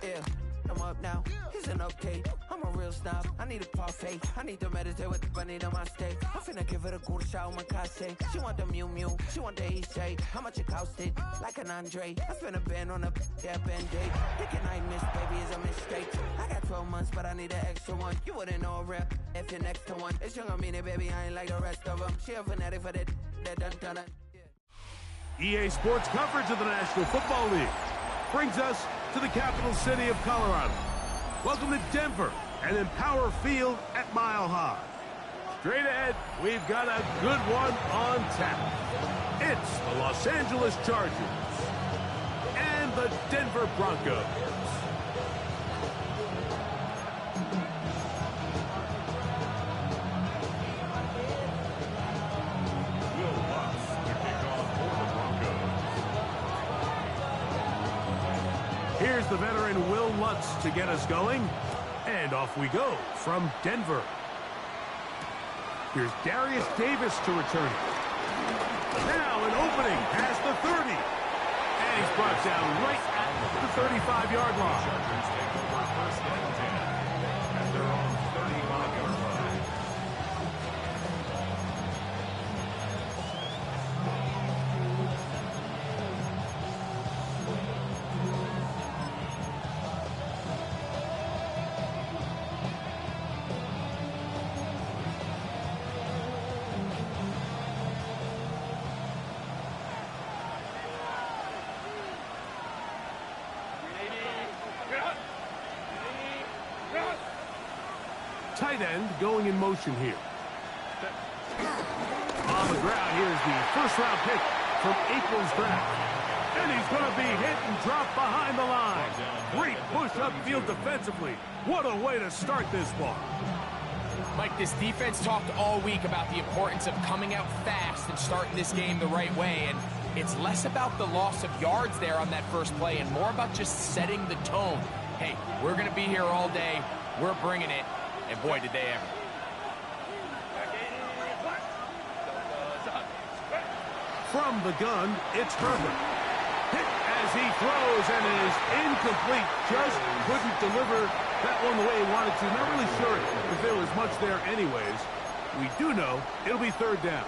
Yeah, I'm up now. Isn't okay. I'm a real snob. I need a parfait. I need to meditate with the bunny on my steak. I'm finna give her a good shot on my casse. She want the Mew Mew. She want the EJ. How much it costed? Like an Andre. I spent a band on a that band-aid. Thinking I missed, baby, is a mistake. I got 12 months, but I need an extra one. You wouldn't know a rep if you're next to one. It's young, I mean it, baby. I ain't like the rest of them. She a fanatic for that dun. EA Sports coverage of the National Football League brings us to the capital city of Colorado. Welcome to Denver and Empower Field at Mile High. Straight ahead, we've got a good one on tap. It's the Los Angeles Chargers and the Denver Broncos. Here's the veteran Will Lutz to get us going. And off we go from Denver. Here's Darius Davis to return it. Now an opening past the 30. And he's brought down right at the 35-yard line. Chargers take over first and 10 at their own 35-yard line. Tight end going in motion here. On the ground, here's the first-round pick from April's draft. And he's going to be hit and dropped behind the line. Great push upfield defensively. What a way to start this ball. Mike, this defense talked all week about the importance of coming out fast and starting this game the right way. And it's less about the loss of yards there on that first play and more about just setting the tone. Hey, we're going to be here all day. We're bringing it. And boy, did they ever. From the gun, it's Herbert. Hit as he throws and is incomplete. Just couldn't deliver that one the way he wanted to. Not really sure if there was much there anyways. We do know it'll be third down.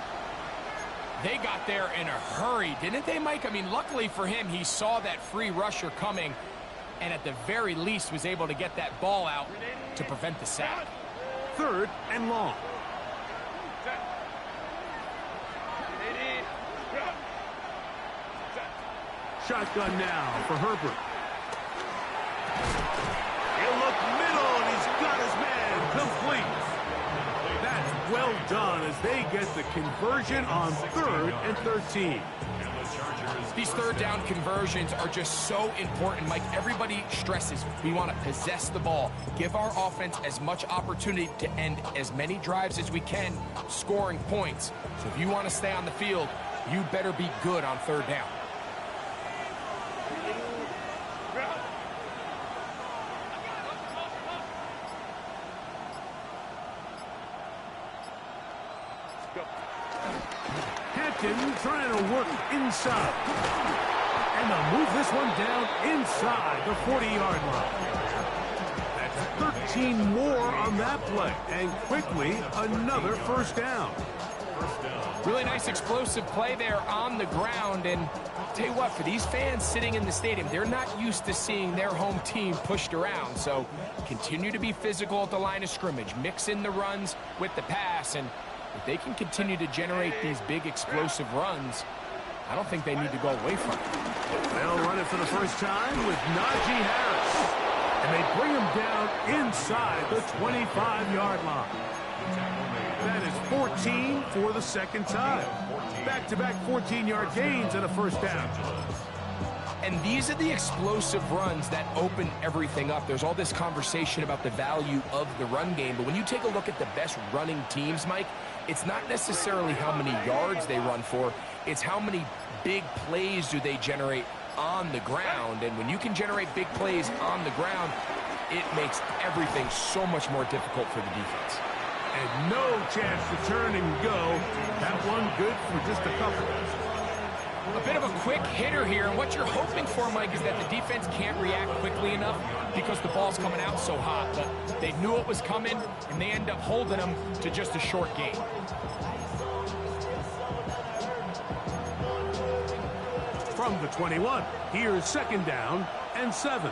They got there in a hurry, didn't they, Mike? I mean, luckily for him, he saw that free rusher coming and at the very least was able to get that ball out to prevent the sack. Third and long. Shotgun now for Herbert. He'll look middle, and he's got his man complete. That's well done as they get the conversion on 3rd and 13. These third down conversions are just so important, Mike. Everybody stresses we want to possess the ball, give our offense as much opportunity to end as many drives as we can, scoring points. So if you want to stay on the field, you better be good on third down. Trying to work inside. And they'll move this one down inside the 40-yard line. That's 13 more on that play. And quickly, another first down. Really nice explosive play there on the ground. And I'll tell you what, for these fans sitting in the stadium, they're not used to seeing their home team pushed around. So continue to be physical at the line of scrimmage. Mix in the runs with the pass. And if they can continue to generate these big explosive runs, I don't think they need to go away from it. They'll run it for the first time with Najee Harris. And they bring him down inside the 25-yard line. That is 14 for the second time. Back-to-back 14-yard gains and a first down. And these are the explosive runs that open everything up. There's all this conversation about the value of the run game, but when you take a look at the best running teams, Mike, it's not necessarily how many yards they run for, it's how many big plays do they generate on the ground. And when you can generate big plays on the ground, it makes everything so much more difficult for the defense. And no chance to turn and go. That one good for just a couple. A bit of a quick hitter here, and what you're hoping for, Mike, is that the defense can't react quickly quickly enough because the ball's coming out so hot. But they knew it was coming, and they end up holding them to just a short gain. From the 21, here's 2nd down and 7.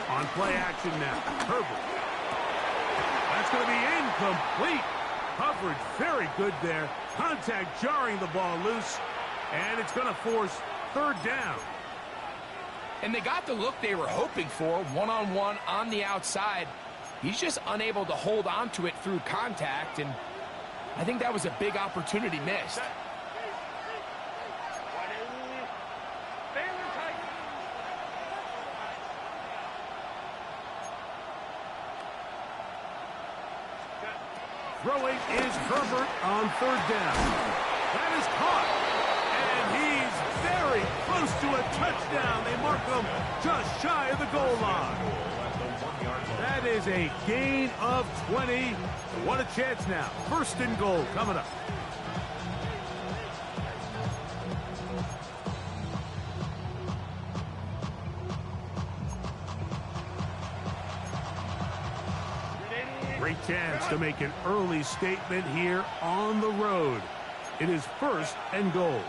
On play action now, Herbert. That's going to be incomplete. Coverage very good there. Contact jarring the ball loose, and it's going to force 3rd down. And they got the look they were hoping for, one-on-one on the outside. He's just unable to hold on to it through contact, and I think that was a big opportunity missed. Throwing is Herbert on 3rd down. That is caught. And he's very close to a touchdown. They mark him just shy of the goal line. That is a gain of 20. What a chance now. 1st and goal coming up. Great chance to make an early statement here on the road. It is 1st and goal.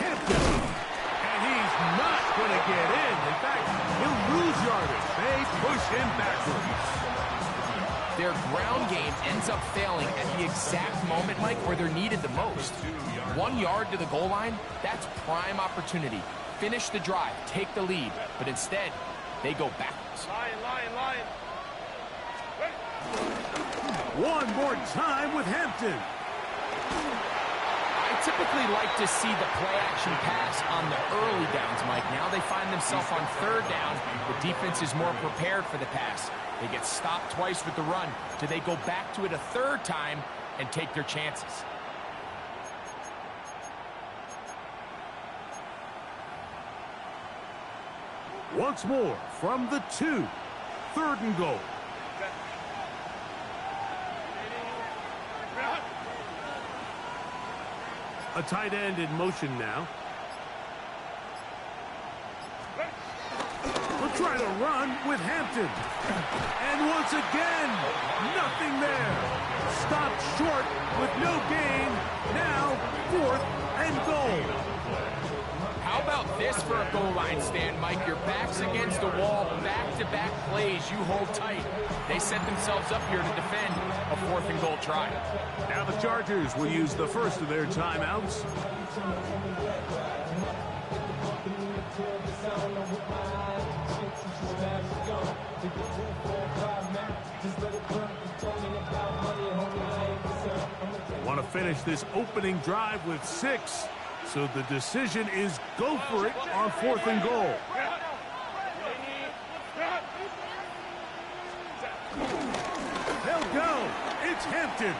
Hampton. And he's not going to get in. In fact, he'll lose yardage. They push him backwards. Their ground game ends up failing at the exact moment, Mike, where they're needed the most. 1 yard to the goal line, that's prime opportunity. Finish the drive, take the lead, but instead, they go backwards. Lion. One more time with Hampton. I typically like to see the play-action pass on the early downs, Mike. Now they find themselves on 3rd down. The defense is more prepared for the pass. They get stopped twice with the run. Do they go back to it a 3rd time and take their chances? Once more from the 2. 3rd and goal. A tight end in motion now. We'll try to run with Hampton. And once again, nothing there. Stopped short with no gain. Now 4th and goal. How about this for a goal line stand, Mike? Your back's against the wall, back-to-back plays. You hold tight. They set themselves up here to defend a 4th and goal try. Now the Chargers will use the first of their timeouts. Want to finish this opening drive with 6. So the decision is go for it on 4th and goal. They'll go. It's Hampton.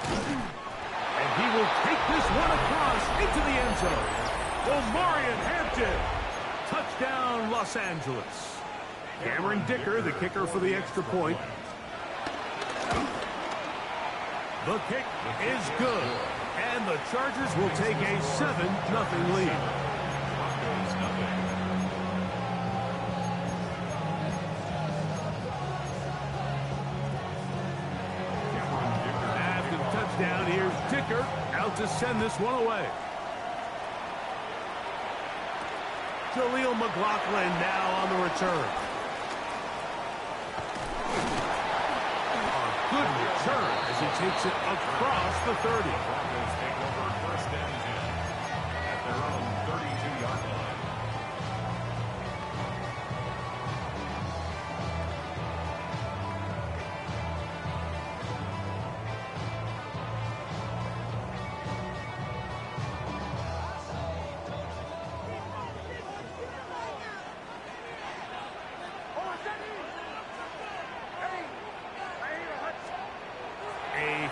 And he will take this one across into the end zone. Omarion Hampton. Touchdown, Los Angeles. Cameron Dicker, the kicker for the extra point. The kick is good. And the Chargers will take a 7-0 lead. After the touchdown, here's Dicker out to send this one away. Jaleel McLaughlin now on the return. A good return as he takes it across the 30.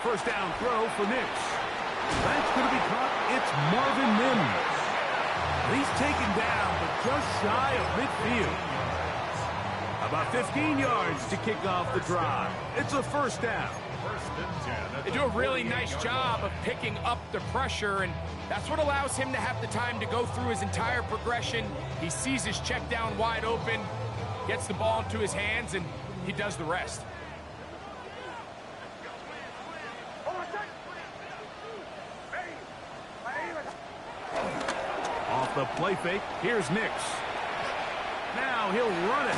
First down throw for Nix. That's going to be caught. It's Marvin Mims. He's taken down, but just shy of midfield. A About 15 yards to kick off the drive. It's a first down. They do a really nice job of picking up the pressure, and that's what allows him to have the time to go through his entire progression. He sees his check down wide open, gets the ball into his hands, and he does the rest. Off the play fake, here's Nix. Now he'll run it.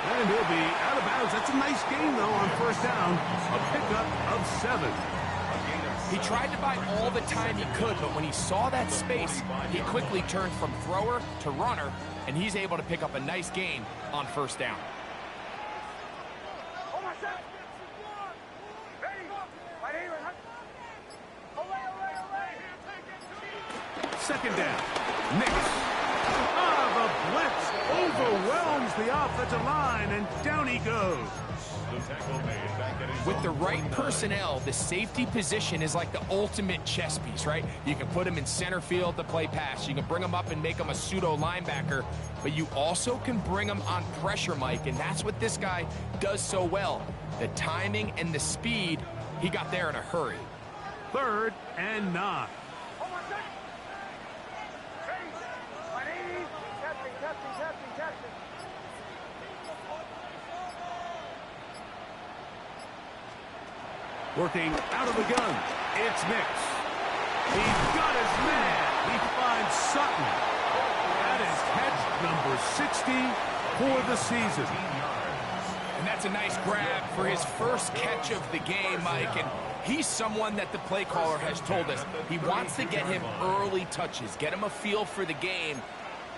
And he'll be out of bounds. That's a nice gain, though, on first down. A pickup of 7. He tried to buy all the time he could, but when he saw that space, he quickly turned from thrower to runner, and he's able to pick up a nice gain on first down. Second down. Nix. The blitz overwhelms the offensive line, and down he goes. With the right personnel, the safety position is like the ultimate chess piece, right? You can put him in center field to play pass. You can bring him up and make him a pseudo linebacker, but you also can bring him on pressure, Mike, and that's what this guy does so well. The timing and the speed, he got there in a hurry. 3rd and 9. Working out of the gun, it's Nix. He's got his man. He finds Sutton. That is catch number 60 for the season. And that's a nice grab for his first catch of the game, Mike. And he's someone that the play caller has told us he wants to get him early touches, get him a feel for the game.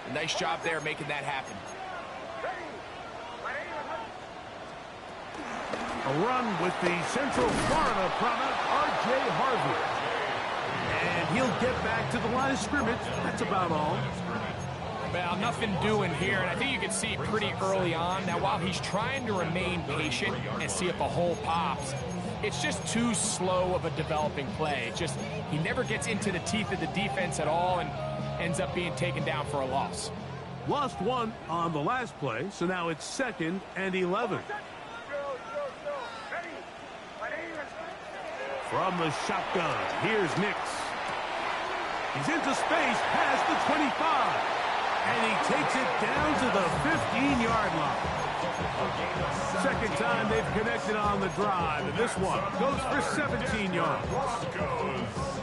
A nice job there making that happen. A run with the Central Florida product, R.J. Harvey. And he'll get back to the line of scrimmage. That's about all. Well, nothing doing here, and I think you can see pretty early on. Now, while he's trying to remain patient and see if a hole pops, it's just too slow of a developing play. He never gets into the teeth of the defense at all and ends up being taken down for a loss. Lost 1 on the last play, so now it's 2nd and 11. From the shotgun, here's Nix. He's into space past the 25. And he takes it down to the 15-yard line. Second time they've connected on the drive, and this one goes for 17 yards.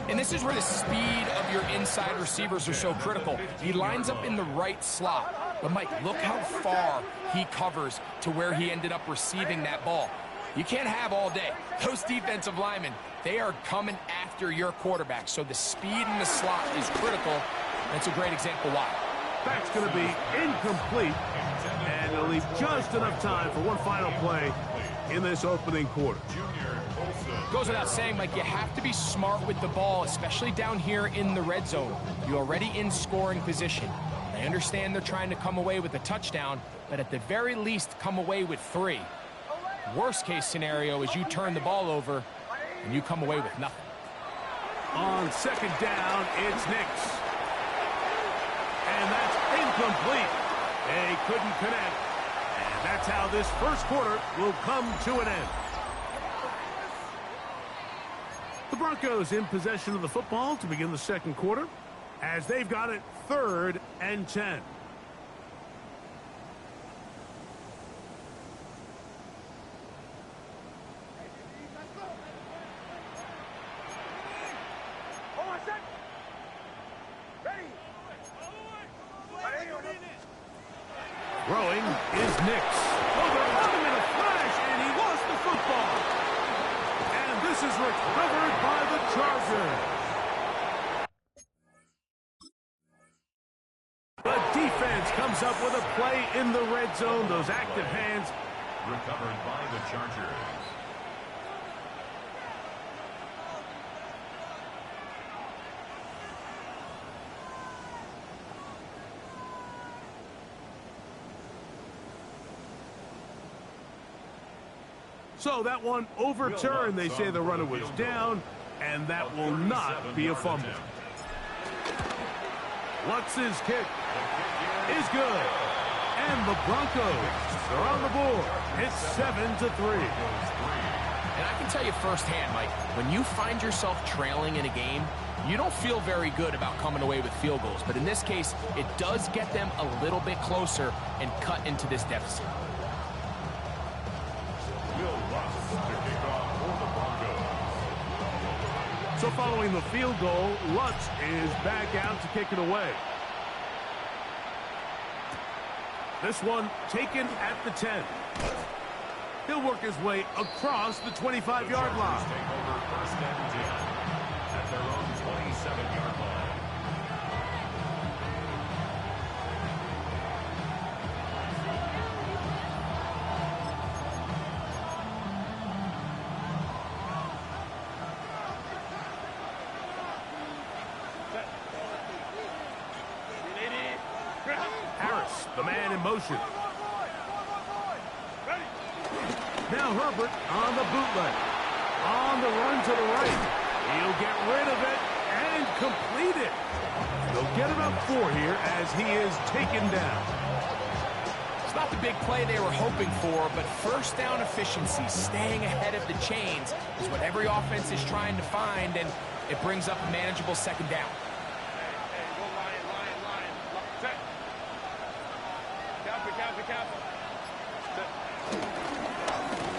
And this is where the speed of your inside receivers are so critical. He lines up in the right slot. But, Mike, look how far he covers to where he ended up receiving that ball. You can't have all day. Those defensive linemen, they are coming after your quarterback. So the speed in the slot is critical. That's a great example why. That's going to be incomplete, and it'll leave just enough time for one final play in this opening quarter. Goes without saying, Mike, you have to be smart with the ball, especially down here in the red zone. You're already in scoring position. I understand they're trying to come away with a touchdown, but at the very least, come away with 3. Worst case scenario is you turn the ball over and you come away with nothing. On second down, it's Nix. And that's incomplete. They couldn't connect. And that's how this first quarter will come to an end. The Broncos in possession of the football to begin the second quarter, as they've got it 3rd and 10. Throwing is Nix. Oh, they're on him in a flash, and he lost the football. And this is recovered by the Chargers. The defense comes up with a play in the red zone. Those active hands. Recovered by the Chargers. So that one overturned. They say the runner was down, and that will not be a fumble. Lutz's kick is good. And the Broncos They're on the board. It's 7-3. And I can tell you firsthand, Mike, when you find yourself trailing in a game, you don't feel very good about coming away with field goals. But in this case, it does get them a little bit closer and cut into this deficit. So following the field goal, Lutz is back out to kick it away. This one taken at the 10. He'll work his way across the 25-yard line. Take over first and 10 at their own 27-yard line. Harris, the man in motion. Now Herbert on the bootleg. On the run to the right. He'll get rid of it and complete it. They'll get about 4 here as he is taken down. It's not the big play they were hoping for, but first down efficiency, staying ahead of the chains, is what every offense is trying to find, and it brings up a manageable second down.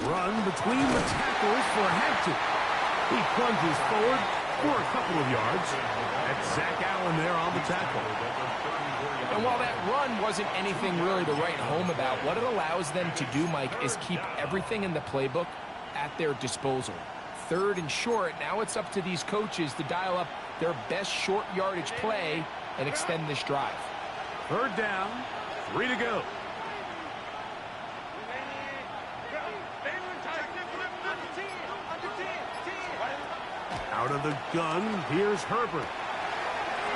Run between the tackles for Hampton. He plunges forward for a couple of yards. That's Zach Allen there on the tackle. And while that run wasn't anything really to write home about, what it allows them to do, Mike, is keep everything in the playbook at their disposal. 3rd and short, now it's up to these coaches to dial up their best short yardage play and extend this drive. 3rd down, 3 to go. Out of the gun, here's Herbert.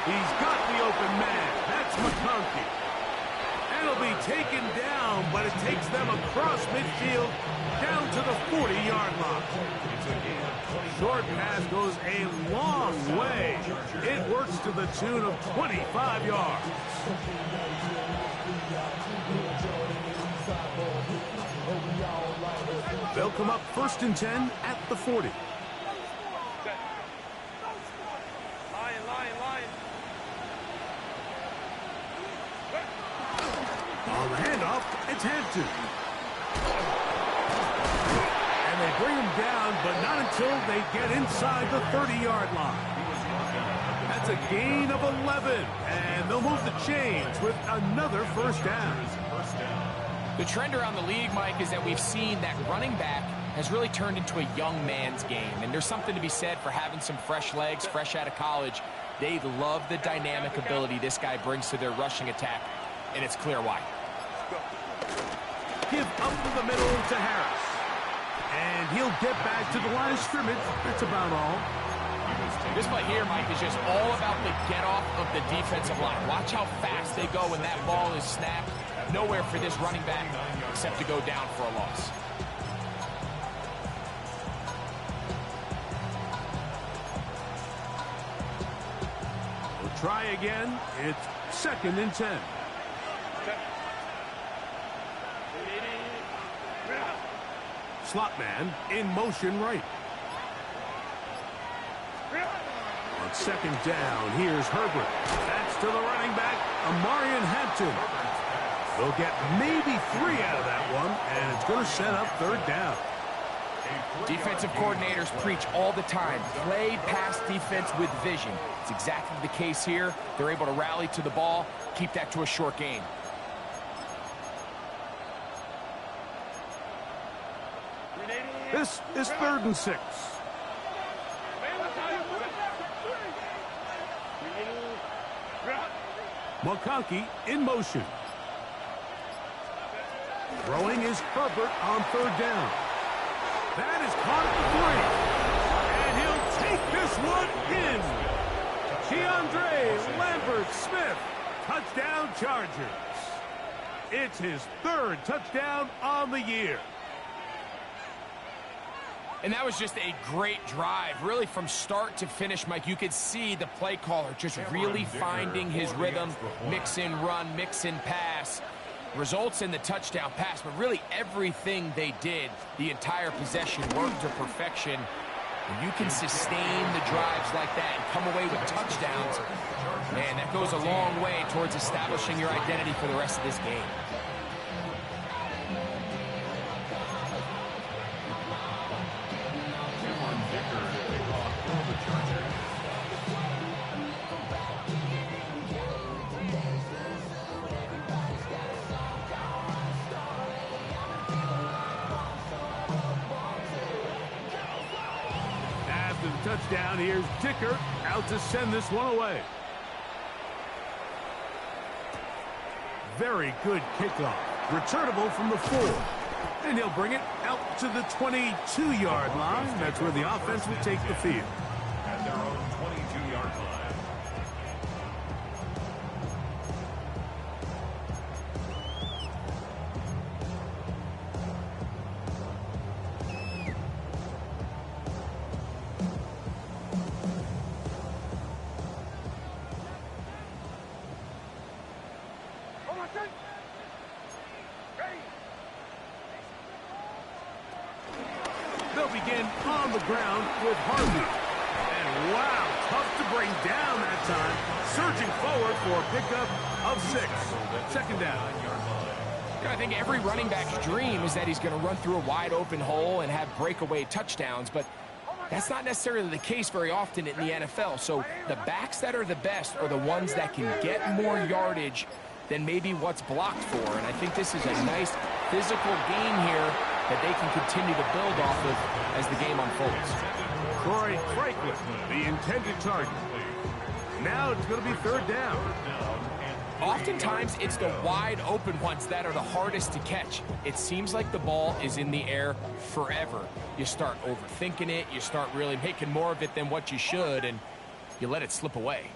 He's got the open man. That's McConkey. And he'll be taken down, but it takes them across midfield down to the 40-yard line. Short pass goes a long way. It works to the tune of 25 yards. They'll come up 1st and 10 at the 40. On the handoff, it's Hampton. And they bring him down, but not until they get inside the 30-yard line. That's a gain of 11, and they'll move the chains with another first down. The trend around the league, Mike, is that we've seen that running back has really turned into a young man's game. And there's something to be said for having some fresh legs, fresh out of college. They love the dynamic ability this guy brings to their rushing attack, and it's clear why. Give up to the middle to Harris. And he'll get back to the line of scrimmage. That's about all. This play here, Mike, is just all about the get-off of the defensive line. Watch how fast they go when that ball is snapped. Nowhere for this running back except to go down for a loss. We'll try again. It's 2nd and 10. Slot man in motion right. On 2nd down, here's Herbert. That's to the running back, Amarian Hampton. They'll get maybe 3 out of that one, and it's going to set up 3rd down. Defensive coordinators preach all the time, play pass defense with vision. It's exactly the case here. They're able to rally to the ball, keep that to a short gain. This is 3rd and 6. McConkey in motion. Throwing is Herbert on 3rd down. That is caught at the 3. And he'll take this one in. DeAndre Lambert-Smith. Touchdown Chargers. It's his 3rd touchdown on the year. And that was just a great drive, really from start to finish, Mike. You could see the play caller just really finding his rhythm, mix in run, mix in pass. results in the touchdown pass, but really everything they did, the entire possession worked to perfection. When you can sustain the drives like that and come away with touchdowns, man, that goes a long way towards establishing your identity for the rest of this game. After the touchdown, here's Dicker out to send this one away. Very good kickoff. Returnable from the 4. And he'll bring it out to the 22-yard line. That's where the offense will take the field. At their own 22-yard line. They'll begin on the ground with Harvey. And wow, tough to bring down that time. Surging forward for a pickup of 6. Second down. You know, I think every running back's dream is that he's going to run through a wide open hole and have breakaway touchdowns, but that's not necessarily the case very often in the NFL. So the backs that are the best are the ones that can get more yardage than maybe what's blocked for. And I think this is a nice physical game here that they can continue to build off of as the game unfolds. Corey Franklin, the intended target. Now it's going to be third down. Oftentimes, it's the wide open ones that are the hardest to catch. It seems like the ball is in the air forever. You start overthinking it, you start really making more of it than what you should, and you let it slip away.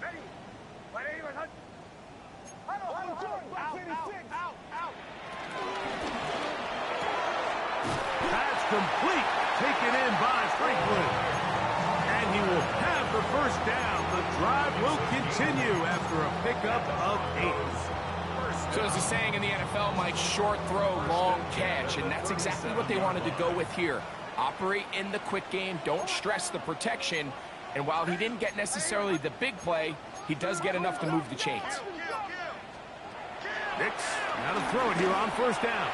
That's complete. Taken in by Franklin. And he will have the first down. The drive will continue after a pickup of 8. So as a saying in the NFL, Mike, short throw, long catch, and that's exactly what they wanted to go with here. Operate in the quick game, don't stress the protection, and while he didn't get necessarily the big play, he does get enough to move the chains. Nix, now to throw it here on first down.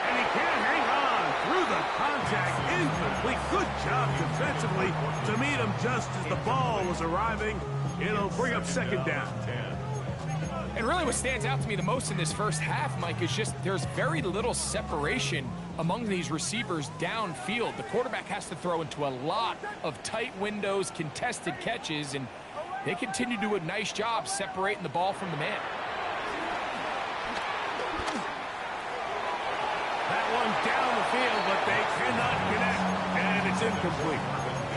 And he can't hang on through the contact. Incomplete. Good job defensively to meet him just as the ball was arriving. It'll bring up second down. And really what stands out to me the most in this first half, Mike, is just there's very little separation among these receivers downfield. The quarterback has to throw into a lot of tight windows, contested catches, and they continue to do a nice job separating the ball from the man. That one down the field, but they cannot connect, and it's incomplete.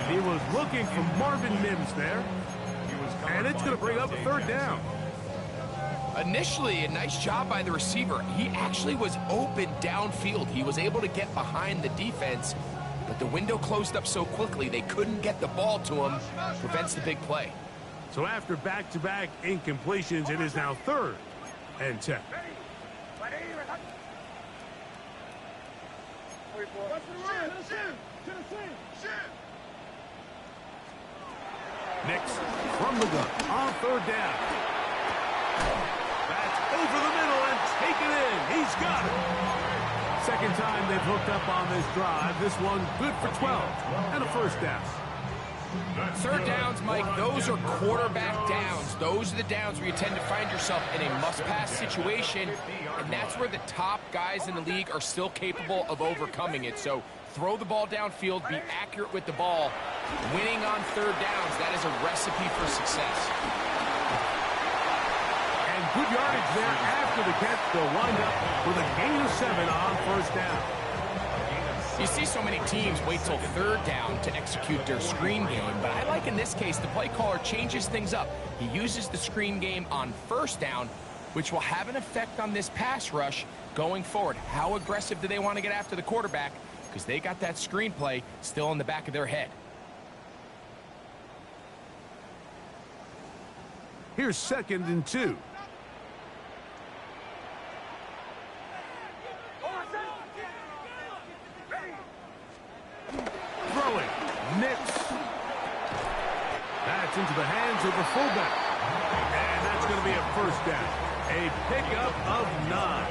He was looking for Marvin Mims there, and it's going to bring up a third down. Initially, a nice job by the receiver. He actually was open downfield. He was able to get behind the defense, but the window closed up so quickly they couldn't get the ball to him. Prevents the big play. So after back-to-back incompletions, it is now 3rd and 10. Nix from the gun on 3rd down. That's over the middle and taken in. He's got it. Second time they've hooked up on this drive. This one good for 12 and a first down. Third downs, Mike, those are quarterback downs. Those are the downs where you tend to find yourself in a must-pass situation, and that's where the top guys in the league are still capable of overcoming it. So throw the ball downfield, be accurate with the ball. Winning on third downs, that is a recipe for success. And good yardage there after the catch. They'll wind up with a gain of 7 on first down. You see so many teams wait till third down to execute their screen game, but I like in this case the play caller changes things up. He uses the screen game on first down, which will have an effect on this pass rush going forward. How aggressive do they want to get after the quarterback? Because they got that screen play still in the back of their head. Here's 2nd and 2. the hands of the fullback. And that's going to be a first down. A pickup of 9.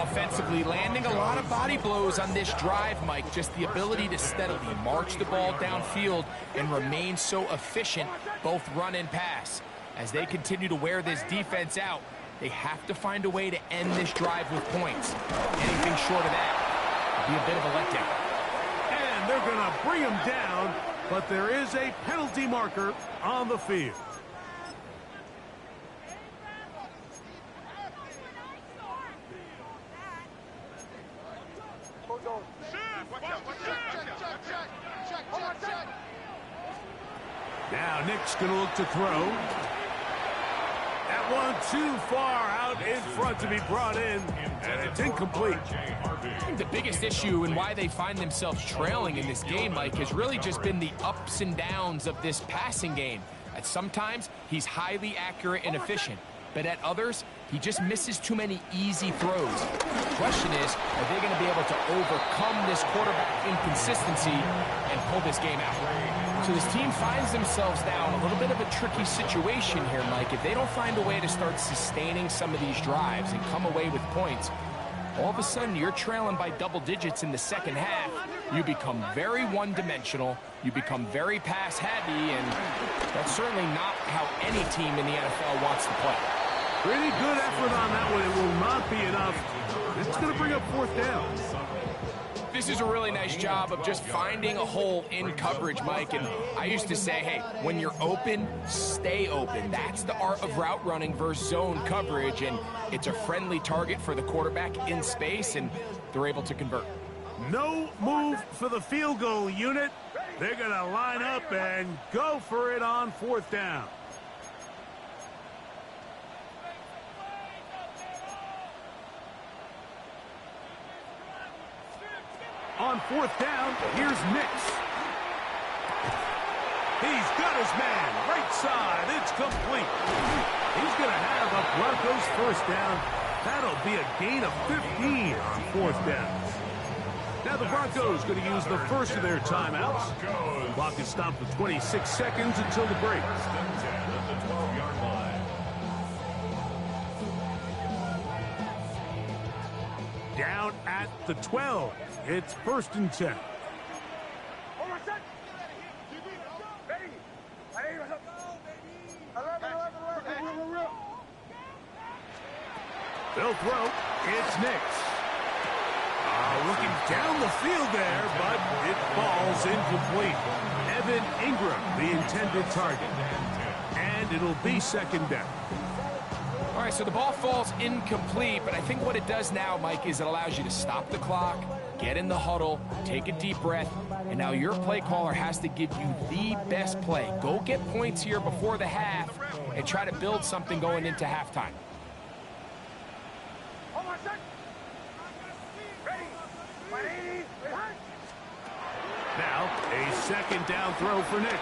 Offensively, landing a lot of body blows on this drive, Mike. Just the ability to steadily march the ball downfield and remain so efficient, both run and pass. As they continue to wear this defense out, they have to find a way to end this drive with points. Anything short of that would be a bit of a letdown. And they're going to bring him down, but there is a penalty marker on the field. Now Nick's going to look to throw. That one too far out in front to be brought in, and it's incomplete. I think the biggest issue and why they find themselves trailing in this game, Mike, has really just been the ups and downs of this passing game. At sometimes, he's highly accurate and efficient, but at others, he just misses too many easy throws. The question is, are they going to be able to overcome this quarterback inconsistency and pull this game out? So this team finds themselves now in a little bit of a tricky situation here, Mike. If they don't find a way to start sustaining some of these drives and come away with points, all of a sudden you're trailing by double digits in the second half. You become very one-dimensional. You become very pass-heavy, and that's certainly not how any team in the NFL wants to play. Pretty good effort on that one. It will not be enough. This is going to bring up fourth down. This is a really nice job of just finding a hole in coverage, Mike. And I used to say, hey, when you're open, stay open. That's the art of route running versus zone coverage. And it's a friendly target for the quarterback in space, and they're able to convert. No move for the field goal unit. They're going to line up and go for it on fourth down. On fourth down, here's Nix. He's got his man, right side, it's complete. He's going to have a Broncos first down. That'll be a gain of 15 on fourth down. Now the Broncos going to use the first of their timeouts. Clock is stopped with 26 seconds until the break. Down at the 12. It's 1st and 10. They'll throw. It's Nix. Looking down the field there, but it falls incomplete. Evan Ingram, the intended target. And it'll be second down. All right, so the ball falls incomplete, but I think what it does now, Mike, is it allows you to stop the clock, get in the huddle, take a deep breath, and now your play caller has to give you the best play. Go get points here before the half and try to build something going into halftime. Now, a second down throw for Nix.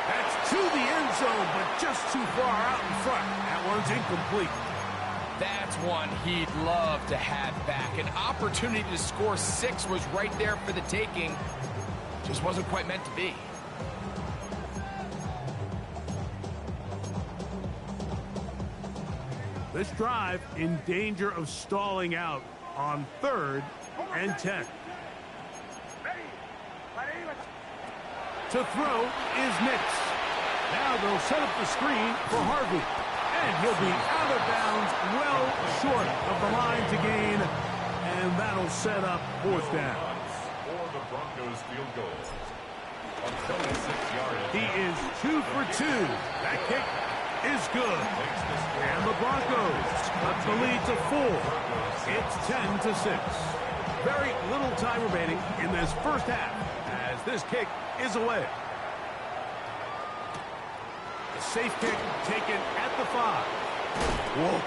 That's to the end zone, but just too far out in front. That one's incomplete. That's one he'd love to have back. An opportunity to score 6 was right there for the taking. Just wasn't quite meant to be. This drive in danger of stalling out on 3rd and 10. To throw is Nix. Now they'll set up the screen for Harvey. And he'll be out of bounds, well short of the line to gain. And that'll set up 4th down. For the Broncos field goal. On 26-yard. He is 2 for 2. That kick is good. And the Broncos cut the lead to 4. It's 10-6. Very little time remaining in this first half as this kick is away. The safe kick taken at the 5. Whoa!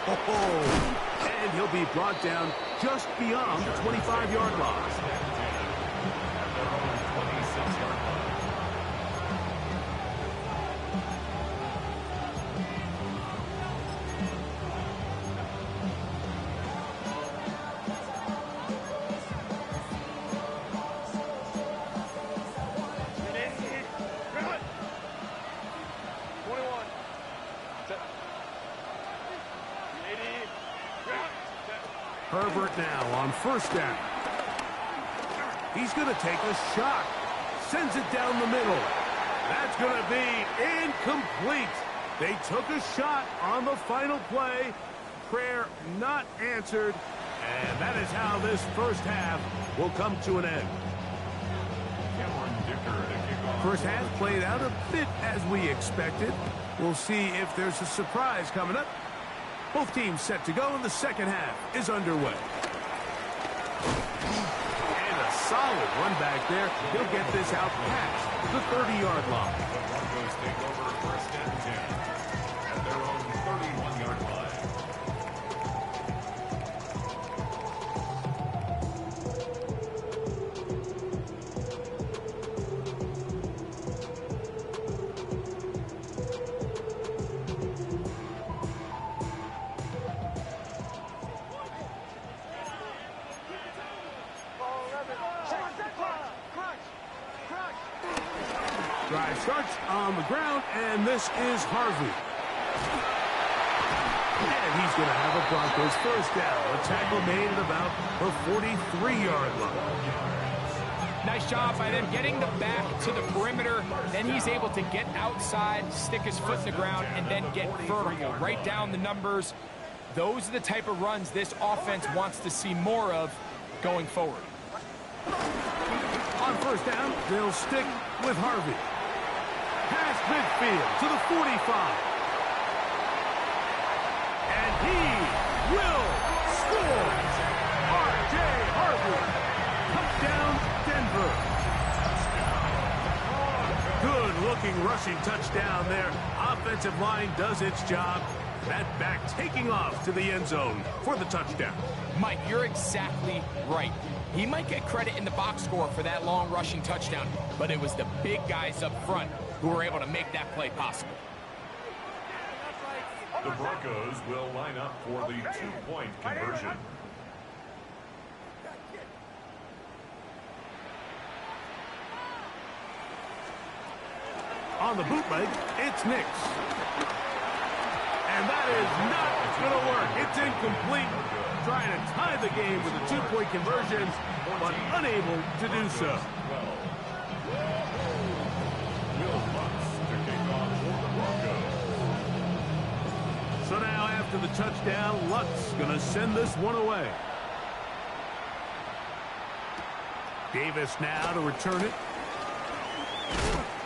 And he'll be brought down just beyond the 25-yard line. Herbert now on first down. He's going to take a shot. Sends it down the middle. That's going to be incomplete. They took a shot on the final play. Prayer not answered. And that is how this first half will come to an end. First half played out a bit as we expected. We'll see if there's a surprise coming up. Both teams set to go, and the second half is underway. And a solid run back there. He'll get this out past the 30-yard line. The Broncos take over first and 10 at their own 31-yard line. Drive starts on the ground, and this is Harvey. And he's going to have a Broncos first down. A tackle made at about the 43-yard line. Nice job by them getting the back to the perimeter. Then he's able to get outside, stick his foot in the ground, and then get vertical. Right down the numbers. Those are the type of runs this offense wants to see more of going forward. On first down, they'll stick with Harvey. Past midfield to the 45. And he will score. R.J. Harvey. Touchdown, Denver. Good-looking rushing touchdown there. Offensive line does its job. That back taking off to the end zone for the touchdown. Mike, you're exactly right. He might get credit in the box score for that long rushing touchdown, but it was the big guys up front who were able to make that play possible. The Broncos will line up for the two-point conversion. On the bootleg, it's Nix. And that is not going to work. It's incomplete. Trying to tie the game with a two-point conversion, but unable to do so. So now after the touchdown, Lutz going to send this one away. Davis now to return it.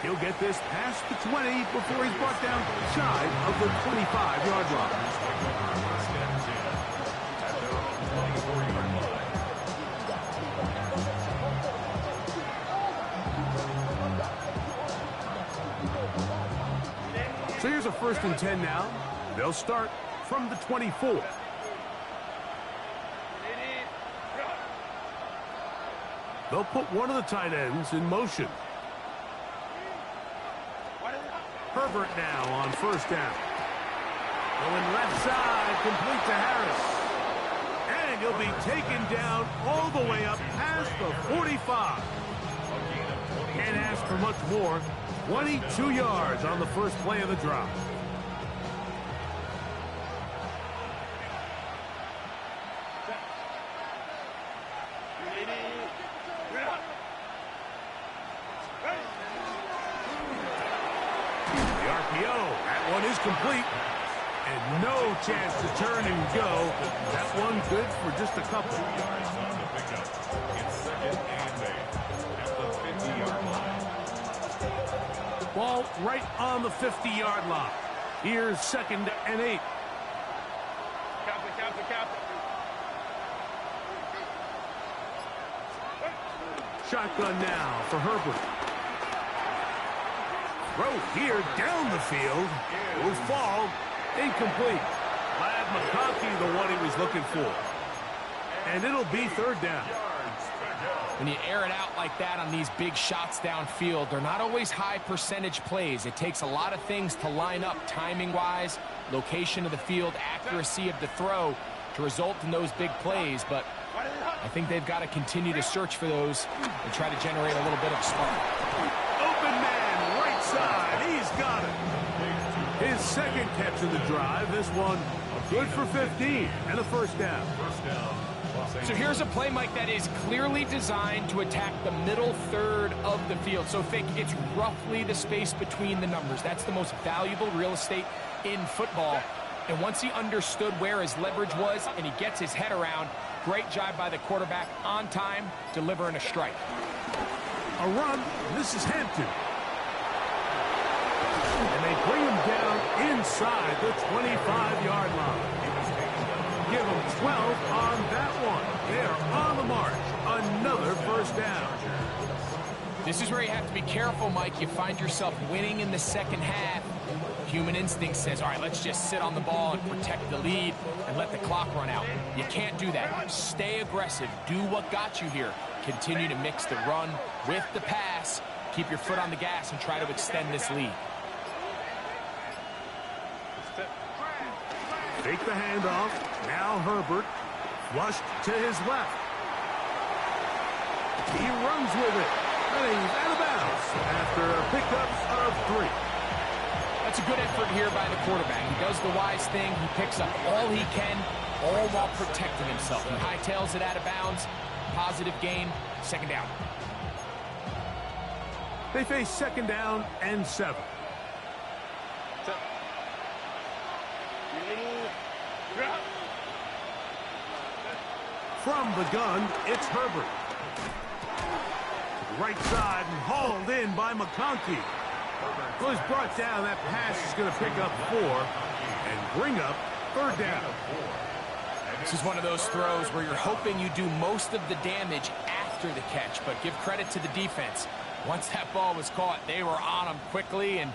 He'll get this past the 20 before he's brought down shy of the 25-yard line. So here's a 1st and 10 now. They'll start from the 24. They'll put one of the tight ends in motion. Herbert now on first down. Going left side, complete to Harris. And he'll be taken down all the way up past the 45. Can't ask for much more. 22 yards on the first play of the drive. That one is complete. And no chance to turn and go. That one good for just a couple. 2 yards on the pickup. It's 2nd and 8 at the 50-yard line. Ball right on the 50-yard line. Here's 2nd and 8. Shotgun now for Herbert. Throw here down the field. Will fall. Incomplete. Ladd McConkey, the one he was looking for. And it'll be 3rd down. When you air it out like that on these big shots downfield, they're not always high percentage plays. It takes a lot of things to line up timing-wise, location of the field, accuracy of the throw to result in those big plays. But I think they've got to continue to search for those and try to generate a little bit of spark. Open man, right side. He's got it. His 2nd catch of the drive. This one good for 15 and a 1st down. 1st down. So here's a play, Mike, that is clearly designed to attack the middle third of the field. So think it's roughly the space between the numbers. That's the most valuable real estate in football. And once he understood where his leverage was and he gets his head around, great job by the quarterback on time, delivering a strike. A run. This is Hampton. And they bring him down inside the 25-yard line. Give them 12 on that one. They're on the march. Another first down. This is where you have to be careful, Mike. You find yourself winning in the second half. Human instinct says, all right, let's just sit on the ball and protect the lead and let the clock run out. You can't do that. Stay aggressive. Do what got you here. Continue to mix the run with the pass. Keep your foot on the gas and try to extend this lead. Fake the handoff. Now Herbert. Flushed to his left. He runs with it. And he's out of bounds after a pickup of 3. That's a good effort here by the quarterback. He does the wise thing. He picks up all he can, all while protecting himself. He hightails it out of bounds. Positive gain. Second down. They face second down and 7. From the gun, it's Herbert. Right side and hauled in by McConkey. Well, he's brought down. That pass is going to pick up 4 and bring up third down. This is one of those throws where you're hoping you do most of the damage after the catch, but give credit to the defense. Once that ball was caught, they were on him quickly, and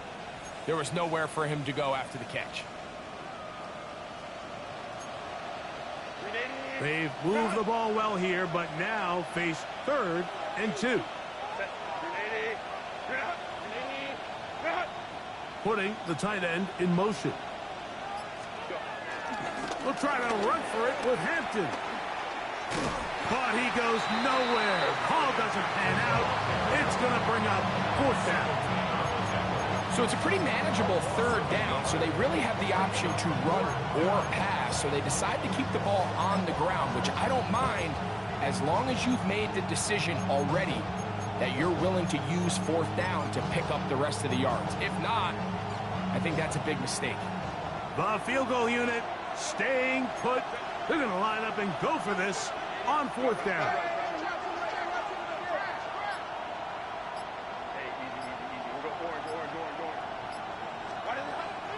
there was nowhere for him to go after the catch. They've moved the ball well here, but now face third and 2. Putting the tight end in motion. We'll try to run for it with Hampton. But he goes nowhere. Ball doesn't pan out. It's going to bring up 4th down. So it's a pretty manageable third down, so they really have the option to run or pass. So they decide to keep the ball on the ground, which I don't mind as long as you've made the decision already that you're willing to use 4th down to pick up the rest of the yards. If not, I think that's a big mistake. The field goal unit staying put. They're going to line up and go for this on 4th down.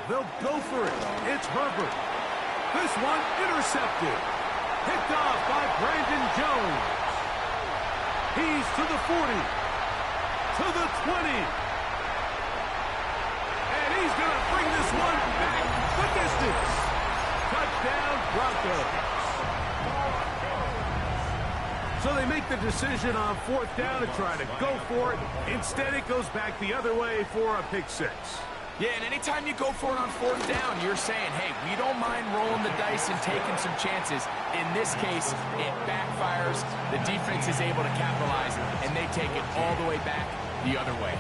They'll go for it. It's Herbert. This one intercepted. Picked off by Brandon Jones. He's to the 40. To the 20. And he's going to bring this one back the distance. Touchdown Broncos. So they make the decision on 4th down to try to go for it. Instead, it goes back the other way for a pick 6. Yeah, and anytime you go for it on 4th down, you're saying, hey, we don't mind rolling the dice and taking some chances. In this case, it backfires. The defense is able to capitalize, and they take it all the way back the other way.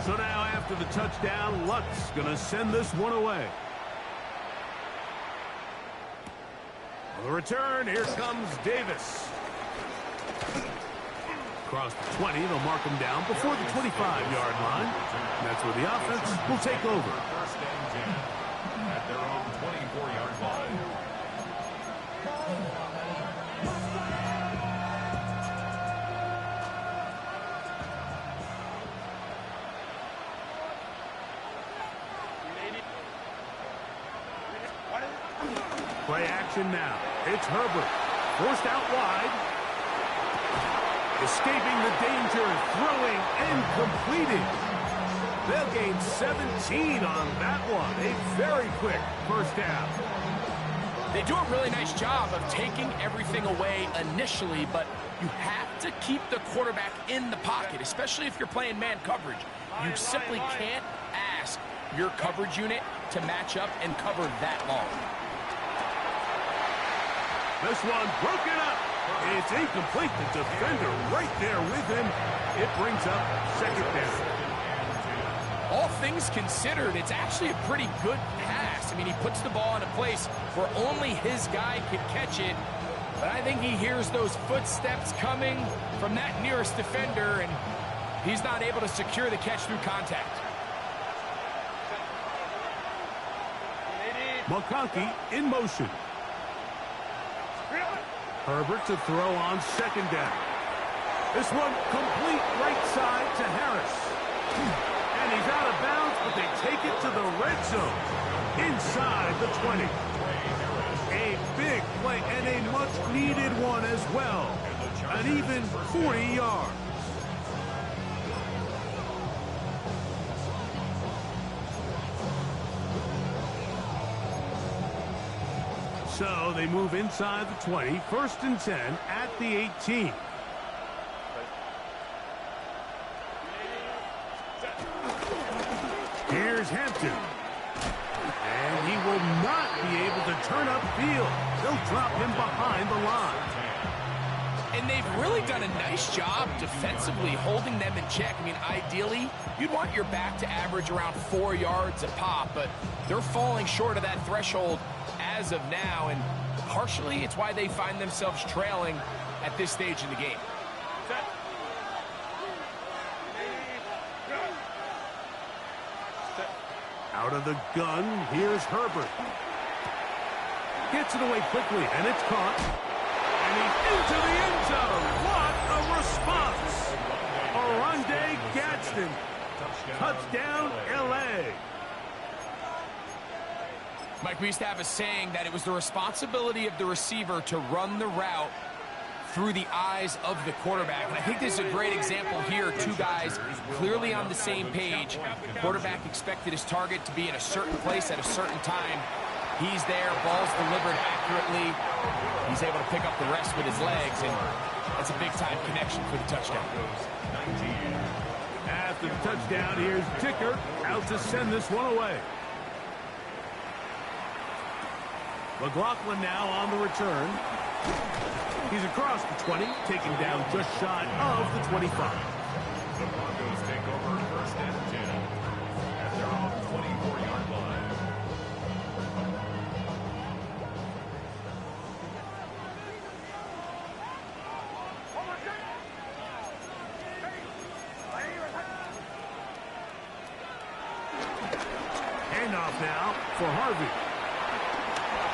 So now after the touchdown, Lutz going to send this one away. On the return, here comes Davis. Across the 20, they'll mark him down before the 25-yard line. That's where the offense will take over. First and 10 at their own 24-yard line. Play action now. It's Herbert. Forced out wide. Escaping the danger, throwing and completing. They'll gain 17 on that one. A very quick first down. They do a really nice job of taking everything away initially, but you have to keep the quarterback in the pocket, especially if you're playing man coverage. You simply can't ask your coverage unit to match up and cover that long. This one broken up. It's incomplete. The defender right there with him. It brings up second down. All all things considered, it's actually a pretty good pass. I mean, he puts the ball in a place where only his guy can catch it. But I think he hears those footsteps coming from that nearest defender, and he's not able to secure the catch through contact. McConkey in motion. Herbert to throw on second down. This one complete right side to Harris. And he's out of bounds, but they take it to the red zone. Inside the 20. A big play and a much-needed one as well. An even 40 yards. So they move inside the 20, 1st and 10 at the 18. Here's Hampton. And he will not be able to turn upfield. They'll drop him behind the line. And they've really done a nice job defensively holding them in check. I mean, ideally, you'd want your back to average around 4 yards a pop, but they're falling short of that threshold as of now, and partially it's why they find themselves trailing at this stage in the game. Out of the gun, here's Herbert. Gets it away quickly, and it's caught. And he's into the end zone. What a response! Oronde Gadsden. Touchdown, L.A. Mike, we used to have a saying that it was the responsibility of the receiver to run the route through the eyes of the quarterback. And I think this is a great example here. Two guys clearly on the same page. Quarterback expected his target to be in a certain place at a certain time. He's there, ball's delivered accurately. He's able to pick up the rest with his legs, and that's a big-time connection for the touchdown. After the touchdown, here's Dicker out to send this one away. McLaughlin now on the return. He's across the 20, taken down just shy of the 25. The Broncos take over 1st and 10 at their own 24-yard line. Handoff now for Harvey.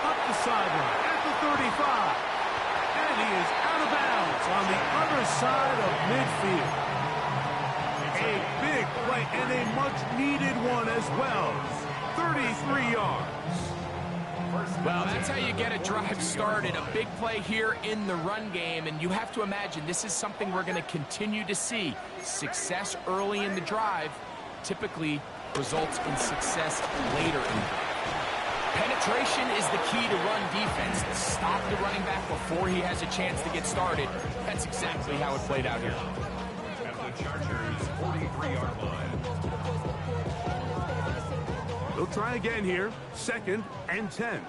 Up the sideline at the 35. And he is out of bounds on the other side of midfield. A big play and a much-needed one as well. 33 yards. Well, that's how you get a drive started. A big play here in the run game, and you have to imagine this is something we're going to continue to see. Success early in the drive typically results in success later in the drive. Penetration is the key to run defense. Stop the running back before he has a chance to get started. That's exactly how it played out here. At the Chargers' 43-yard line. They'll try again here. 2nd and 10.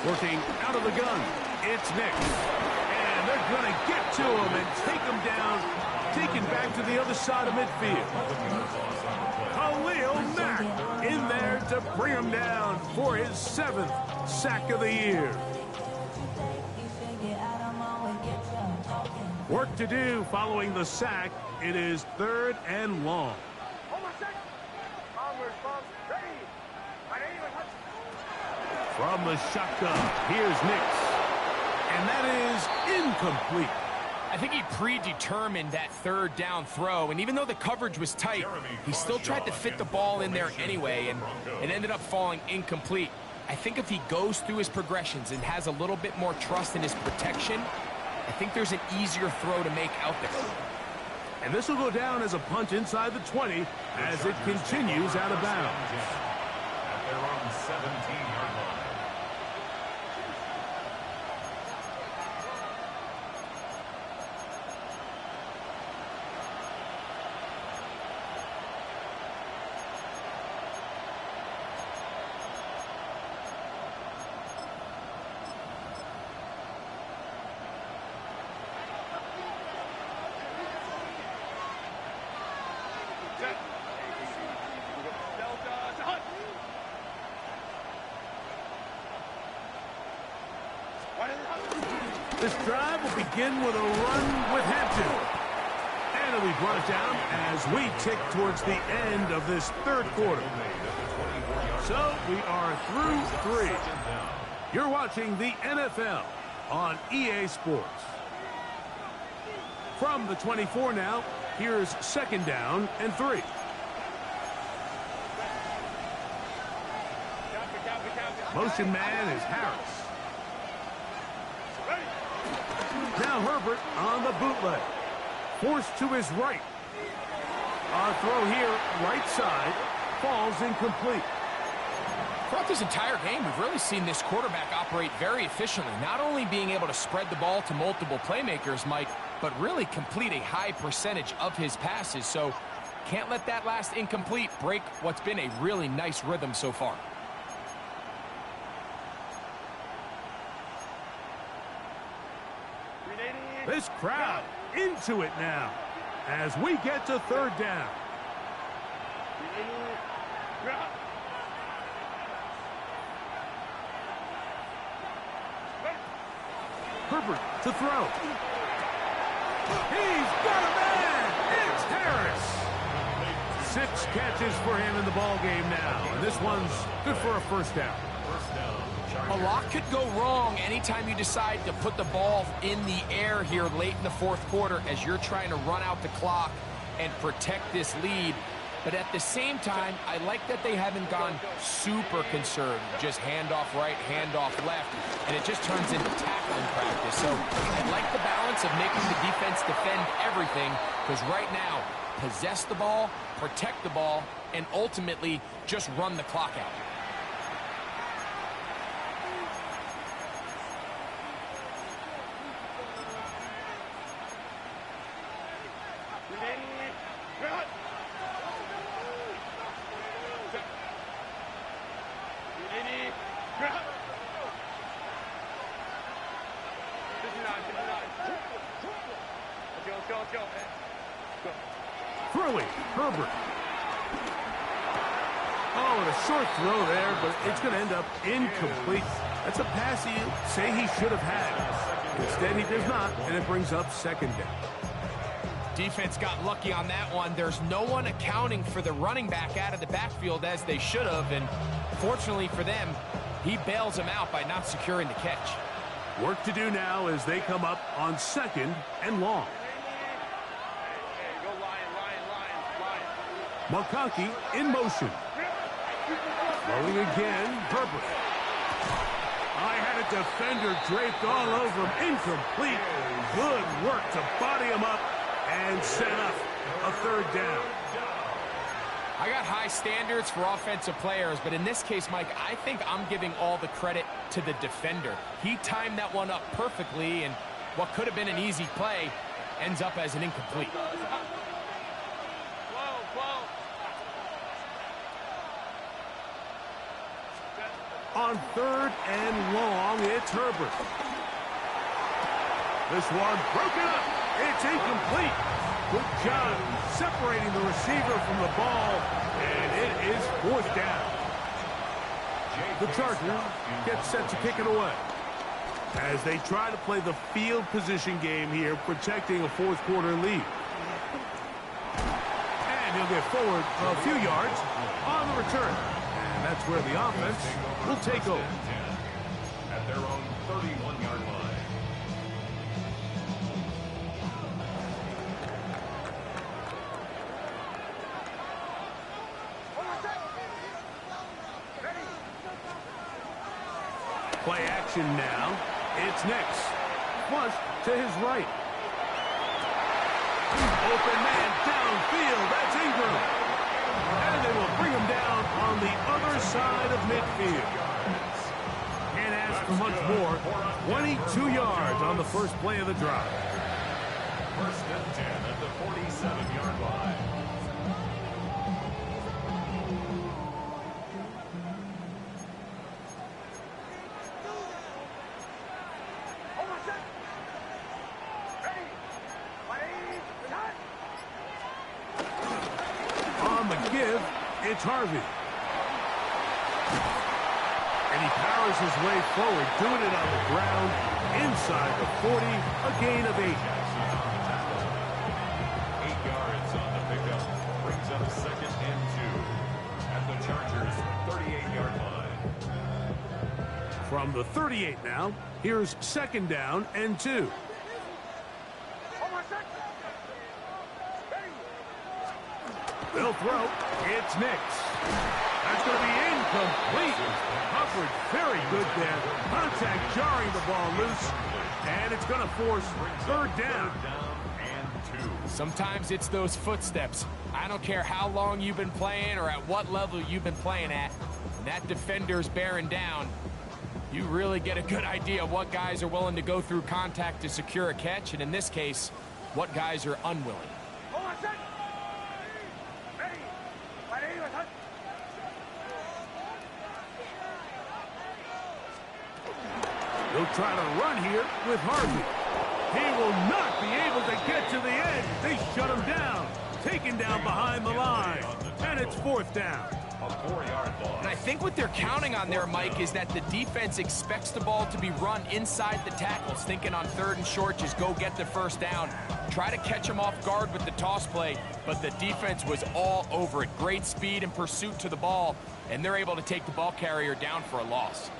Working out of the gun. It's Nix. And they're going to get to him and take him down. Taken back to the other side of midfield. Khalil Mack in there to bring him down for his 7th sack of the year. Work to do following the sack. It is 3rd and long. From the shotgun, here's Nix. And that is incomplete. I think he predetermined that 3rd down throw, and even though the coverage was tight, he still tried to fit the ball in there anyway, and it ended up falling incomplete. I think if he goes through his progressions and has a little bit more trust in his protection, I think there's an easier throw to make out there. And this will go down as a punt inside the 20 as it continues out of bounds. At their own 17-yard line. This drive will begin with a run with Hampton. And we brought it down as we tick towards the end of this third quarter. So we are through 3. You're watching the NFL on EA Sports. From the 24 now, here's 2nd down and 3. Motion man is Harris. Now Herbert on the bootleg. Forced to his right. A throw here, right side, falls incomplete. Throughout this entire game, we've really seen this quarterback operate very efficiently, not only being able to spread the ball to multiple playmakers, Mike, but really complete a high percentage of his passes. So can't let that last incomplete break what's been a really nice rhythm so far. This crowd into it now as we get to 3rd down. Herbert to throw. He's got a man. It's Harris. 6 catches for him in the ball game now. And this one's good for a 1st down. A lot could go wrong anytime you decide to put the ball in the air here late in the 4th quarter as you're trying to run out the clock and protect this lead. But at the same time, I like that they haven't gone super conservative. Just handoff right, handoff left, and it just turns into tackling practice. So I like the balance of making the defense defend everything, because right now, possess the ball, protect the ball, and ultimately just run the clock out. Throwing, Herbert. Oh, and a short throw there, but it's going to end up incomplete. That's a pass you say he should have had. Instead, he does not, and it brings up 2nd down. Defense got lucky on that one. There's no one accounting for the running back out of the backfield as they should have, and fortunately for them, he bails them out by not securing the catch. Work to do now as they come up on 2nd and long. McConkey in motion. Throwing again, Herbert. I had a defender draped all over him. Incomplete. Good work to body him up and set up a 3rd down. I got high standards for offensive players, but in this case, Mike, I think I'm giving all the credit to the defender. He timed that one up perfectly, and what could have been an easy play ends up as an incomplete. On 3rd and long, it's Herbert. This one broken up. It's incomplete. Good job separating the receiver from the ball, and it is 4th down. The Chargers get set to kick it away as they try to play the field position game here, protecting a 4th quarter lead. And he'll get forward a few yards on the return. And that's where the offense will take over. At their own 31-yard line. Play action now. It's next. Flush to his right. Open man downfield. That's Ingram. And they will bring him down on the other side of midfield. Can't ask for much more. 22 yards on the first play of the drive. 1st and 10 at the 47-yard line. On the give, it's Harvey. And And he powers his way forward, doing it on the ground, inside the 40, a gain of 8. 8 yards on the pickup. Brings up 2nd and 2 at the Chargers' 38-yard line. From the 38 now, here's 2nd down and 2. They'll throw. It's Nix. That's going to be incomplete. Coverage very good there. Contact jarring the ball loose. And it's going to force 3rd down. Sometimes it's those footsteps. I don't care how long you've been playing or at what level you've been playing at. When that defender's bearing down, you really get a good idea of what guys are willing to go through contact to secure a catch, and in this case, what guys are unwilling. He'll try to run here with Harvey. He will not be able to get to the edge. They shut him down. Taken down behind the line. And it's 4th down. And I think what they're counting on there, Mike, is that the defense expects the ball to be run inside the tackles, thinking on 3rd and short, just go get the 1st down. Try to catch him off guard with the toss play, but the defense was all over it. Great speed and pursuit to the ball, and they're able to take the ball carrier down for a loss.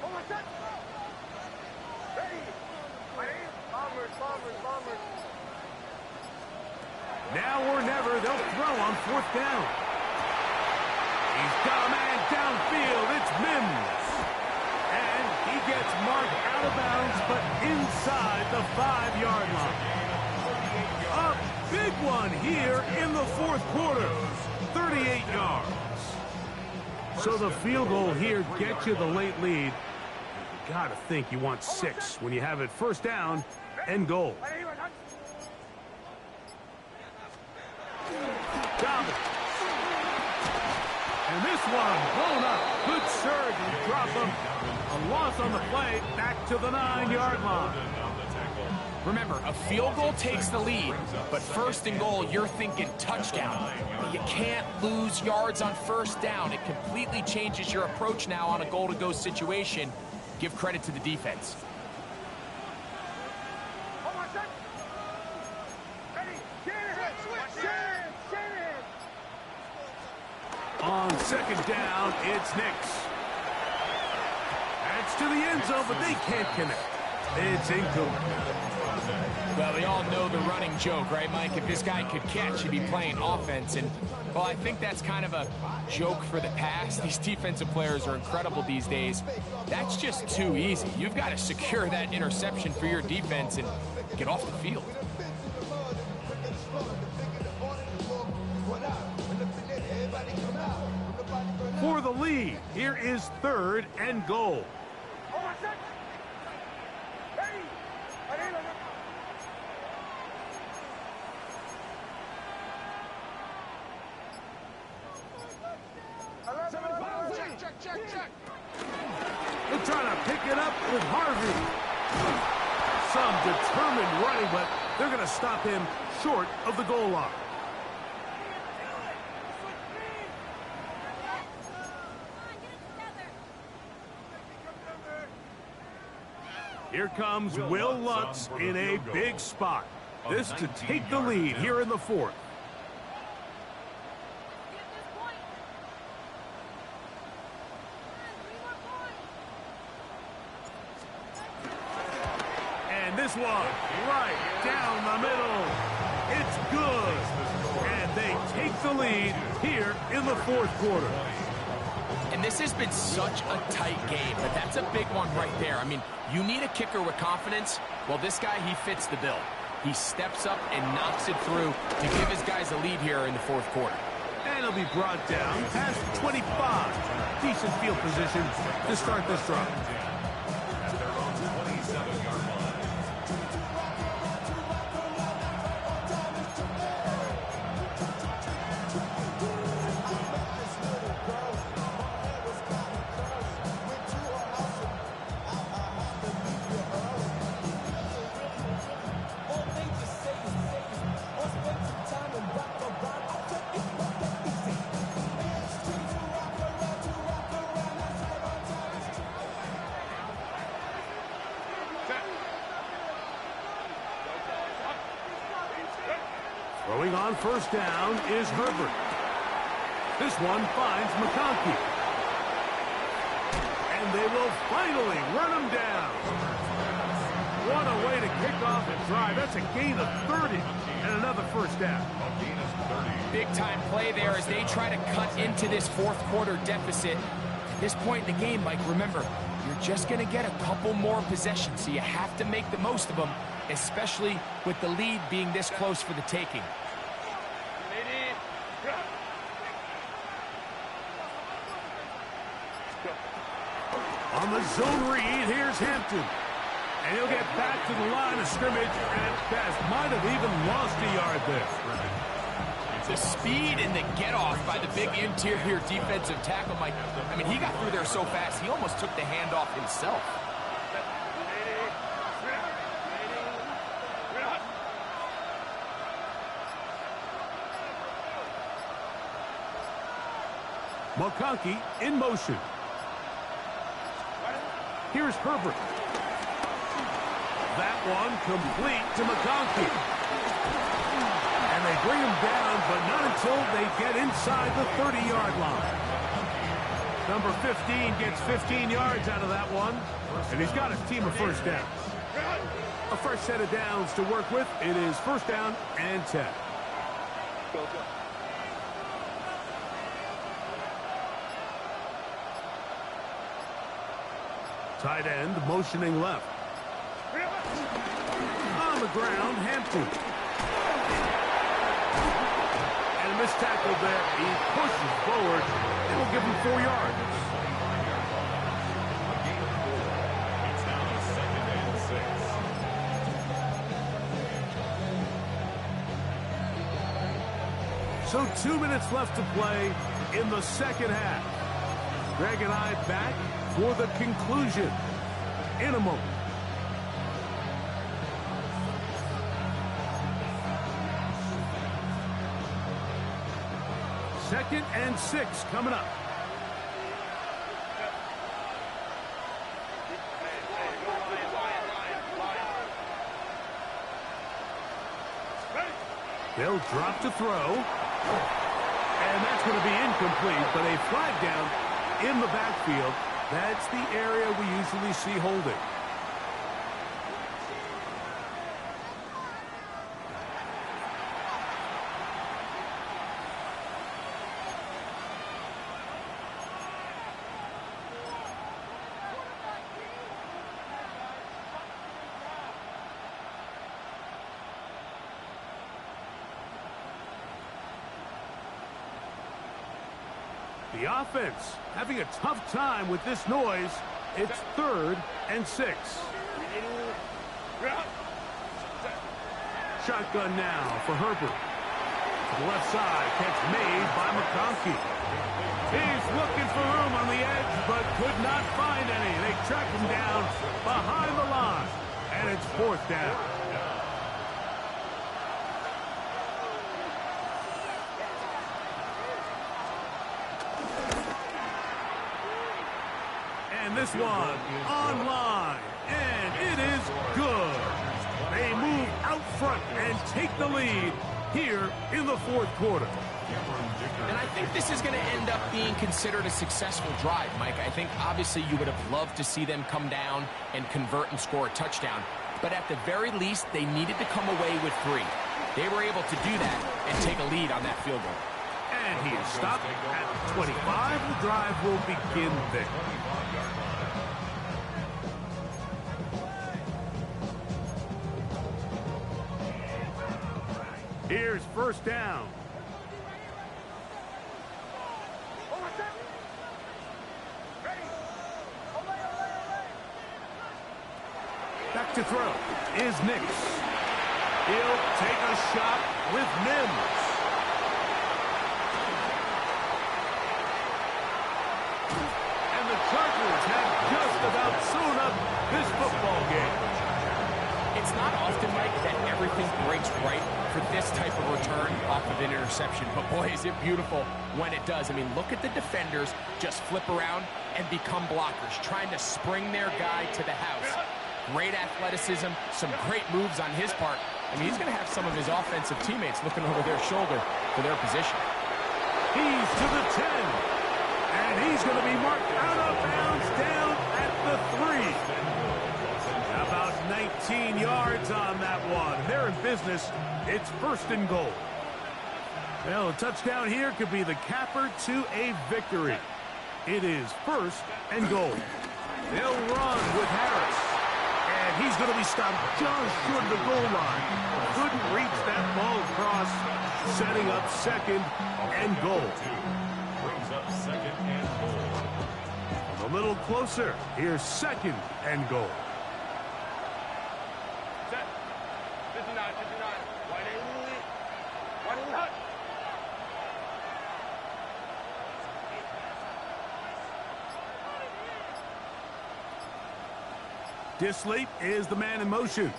Now or never, they'll throw on 4th down. He's got a man downfield. It's Mims. And he gets marked out of bounds, but inside the 5-yard line. A big one here in the 4th quarter. 38 yards. So the field goal here gets you the late lead. You got to think you want 6 when you have it 1st down and goal. And this one blown up. Good surge and drop him. A loss on the play, back to the 9-yard line. Remember, a field goal takes the lead, but 1st and goal, you're thinking touchdown. You can't lose yards on 1st down. It completely changes your approach now on a goal-to-go situation. Give credit to the defense. On 2nd down, it's Nix. That's to the end zone, but they can't connect. It's incomplete. Well, we all know the running joke, right, Mike? If this guy could catch, he'd be playing offense. And, well, I think that's kind of a joke for the past. These defensive players are incredible these days. That's just too easy. You've got to secure that interception for your defense and get off the field. For the lead, here is 3rd and goal. They're trying to pick it up with Harvey. Some determined running, but they're going to stop him short of the goal line. Here comes Will Lutz in a big spot. This to take the lead here in the 4th. And this one, right down the middle. It's good. And they take the lead here in the 4th quarter. And this has been such a tight game, but that's a big one right there. I mean, you need a kicker with confidence. Well, this guy, he fits the bill. He steps up and knocks it through to give his guys a lead here in the 4th quarter. And he'll be brought down past 25. Decent field position to start this drive. At their own 27-yard line. Throwing on first down is Herbert. This one finds McConkey. And they will finally run him down. What a way to kick off a drive. That's a gain of 30 and another first down. Big-time play there as they try to cut into this fourth quarter deficit. At this point in the game, Mike, remember, you're just going to get a couple more possessions, so you have to make the most of them, especially with the lead being this close for the taking. On the zone read, here's Hampton. And he'll get back to the line of scrimmage at best. Might have even lost a yard there. The speed and the get-off by the big interior defensive tackle, Mike. I mean, he got through there so fast, he almost took the handoff himself. McConkey in motion. Here's Herbert. That one complete to McConkey. And they bring him down, but not until they get inside the 30-yard line. Number 15 gets 15 yards out of that one, and he's got his team a first down. A fresh set of downs to work with. It is first down and 10. Tight end motioning left. On the ground, Hampton. And a missed tackle there. He pushes forward. It'll give him 4 yards. It's now a 2nd and 6. So 2 minutes left to play in the second half. Greg and I back for the conclusion in a moment. Second and 6 coming up. They'll drop to throw. And that's going to be incomplete, but a flag down in the backfield. That's the area we usually see holding. The offense having a tough time with this noise. It's 3rd and 6. Shotgun now for Herbert. To the left side, catch made by McConkey. He's looking for room on the edge, but could not find any. They track him down behind the line, and it's 4th down. And this one online, and it is good. They move out front and take the lead here in the 4th quarter. And I think this is going to end up being considered a successful drive, Mike. I think obviously you would have loved to see them come down and convert and score a touchdown. But at the very least, they needed to come away with 3. They were able to do that and take a lead on that field goal. And he is stopped at 25. The drive will begin there. Here's first down. Back to throw is Nix. He'll take a shot with Mims. And the Chargers have just about sewn up this football game. It's not often, Mike, that everything breaks right for this type of return off of an interception. But boy, is it beautiful when it does. I mean, look at the defenders just flip around and become blockers, trying to spring their guy to the house. Great athleticism, some great moves on his part, I mean, he's going to have some of his offensive teammates looking over their shoulder for their position. He's to the 10. And he's going to be marked out of bounds down at the 3. About 19 yards on that one. They're in business. It's first and goal. Well, a touchdown here could be the capper to a victory. It is first and goal. They'll run with Harris. And he's going to be stopped just short of the goal line. Couldn't reach that ball across, setting up second and goal. Brings up second and goal. A little closer. Here's second and goal. Set. 59, 59. Wide hut. Disley is the man in motion.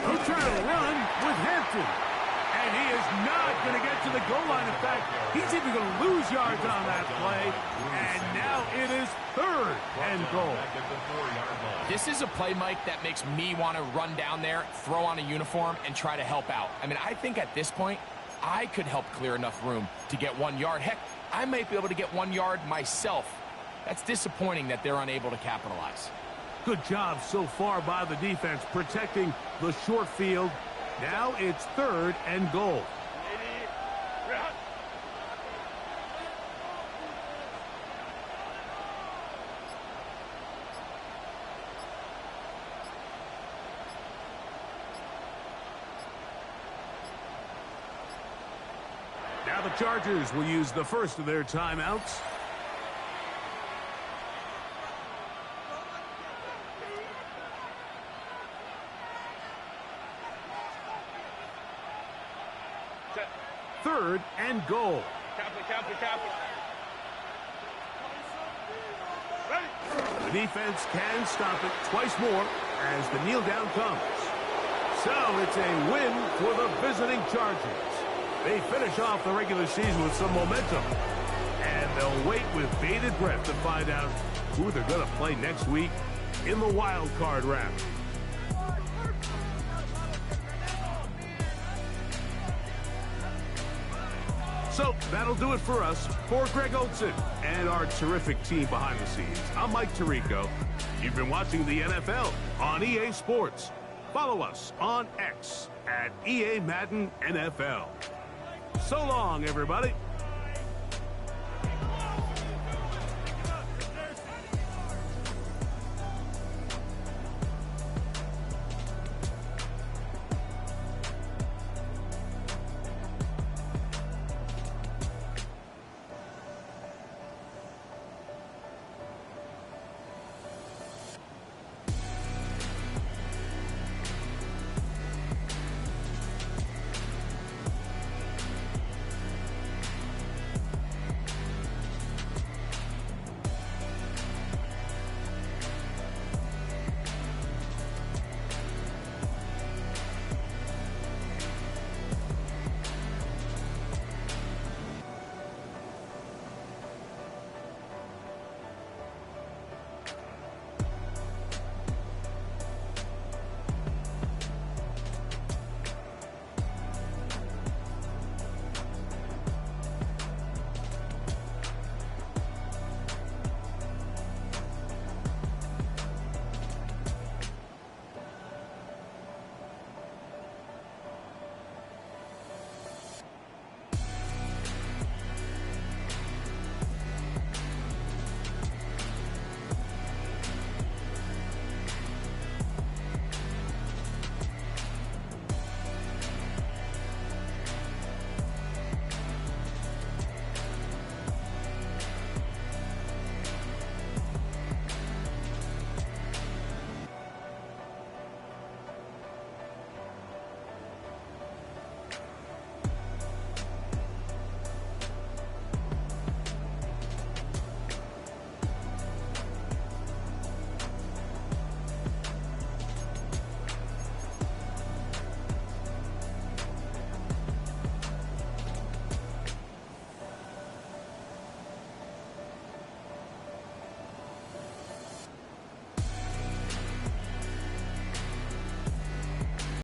He's trying to run with Hampton. And he is not going to get to the goal line. In fact, he's even going to lose yards on that play. And now it is third and goal. This is a play, Mike, that makes me want to run down there, throw on a uniform, and try to help out. I mean, I think at this point, I could help clear enough room to get 1 yard. Heck, I might be able to get 1 yard myself. That's disappointing that they're unable to capitalize. Good job so far by the defense protecting the short field. Now it's third and goal. Now the Chargers will use the first of their timeouts. Third and goal. The defense can stop it twice more as the kneel down comes. So it's a win for the visiting Chargers. They finish off the regular season with some momentum. And they'll wait with bated breath to find out who they're going to play next week in the wild card round. So that'll do it for us. For Greg Olson and our terrific team behind the scenes, I'm Mike Tirico. You've been watching the NFL on EA Sports. Follow us on X at EA Madden NFL. So long, everybody.